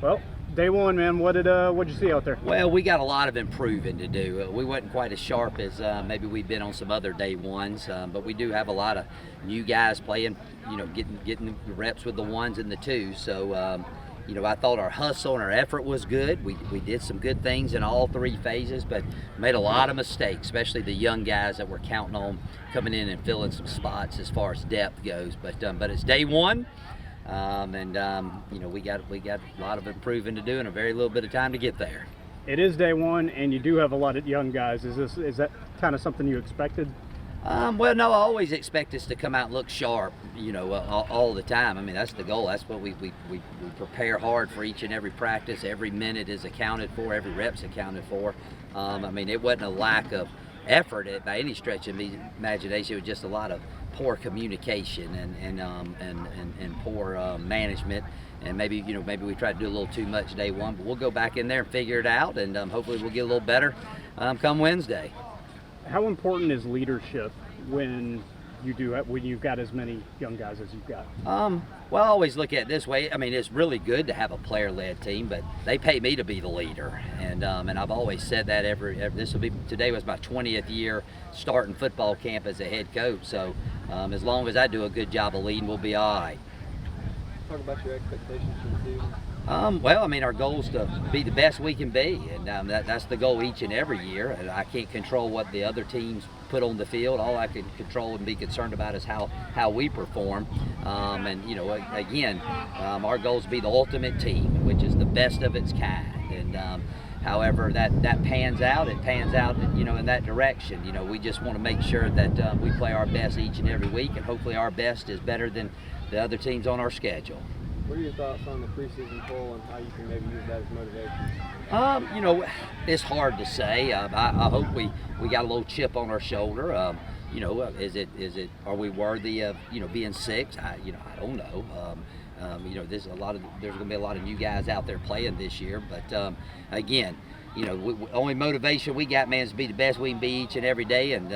Well, day one, man. What'd you see out there? Well, we got a lot of improving to do. We wasn't quite as sharp as maybe we've been on some other day ones, but we do have a lot of new guys playing, getting the reps with the ones and the twos. So, I thought our hustle and our effort was good. We did some good things in all three phases, but made a lot of mistakes, especially the young guys that we're counting on coming in and filling some spots as far as depth goes. But it's day one. We got a lot of improving to do and a very little bit of time to get there. It is day one, and you do have a lot of young guys. Is that kind of something you expected? Well, no, I always expect us to come out and look sharp, all the time. I mean, that's the goal. That's what we prepare hard for each and every practice. Every minute is accounted for. Every rep's accounted for. It wasn't a lack of effort by any stretch of the imagination. It was just a lot of poor communication and poor management. And maybe we tried to do a little too much day one, but we'll go back in there and figure it out, and hopefully we'll get a little better come Wednesday. How important is leadership when you've got as many young guys as you've got? Well, I always look at it this way. I mean, it's really good to have a player-led team, but they pay me to be the leader, and I've always said that today was my 20th year starting football camp as a head coach. So as long as I do a good job of leading, we'll be all right. Talk about your expectations for the season. Our goal is to be the best we can be, and that's the goal each and every year. And I can't control what the other teams put on the field. All I can control and be concerned about is how we perform. Our goal is to be the ultimate team, which is the best of its kind. And however that pans out, it pans out, in that direction. We just want to make sure that we play our best each and every week, and hopefully our best is better than the other teams on our schedule. What are your thoughts on the preseason poll and how you can maybe use that as motivation? It's hard to say. I hope we got a little chip on our shoulder. Are we worthy of being six? I don't know. There's going to be a lot of new guys out there playing this year, but only motivation we got, man, is to be the best we can be each and every day, and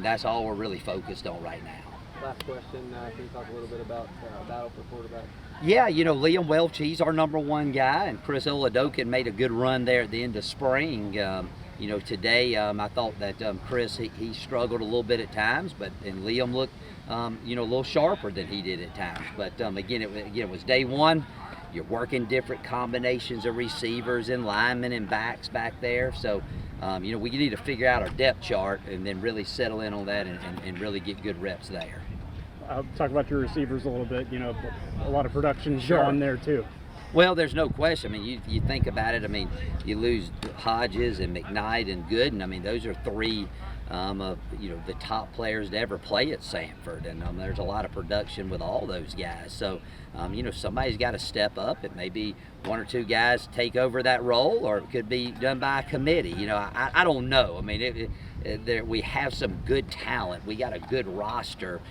that's all we're really focused on right now. Last question, can you talk a little bit about battle for quarterback? Yeah, Liam Welch, he's our number one guy, and Chris Oladokin made a good run there at the end of spring. Today I thought that Chris, he struggled a little bit at times, and Liam looked, a little sharper than he did at times. But it was day one. You're working different combinations of receivers and linemen and backs back there. So, we need to figure out our depth chart and then really settle in on that and really get good reps there. Talk about your receivers a little bit. A lot of production Sure. on there too. Well, there's no question. You think about it. You lose Hodges and McKnight and Gooden. Those are three of the top players to ever play at Samford, and there's a lot of production with all those guys. So, somebody's got to step up. It may be one or two guys take over that role, or it could be done by a committee. I don't know. We have some good talent. We got a good roster.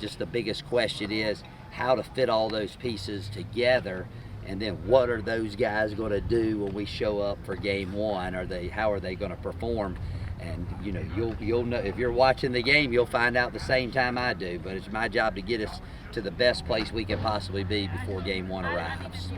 Just the biggest question is how to fit all those pieces together, and then what are those guys going to do when we show up for game one? How are they going to perform? And you'll know if you're watching the game, you'll find out the same time I do. But it's my job to get us to the best place we can possibly be before game one arrives.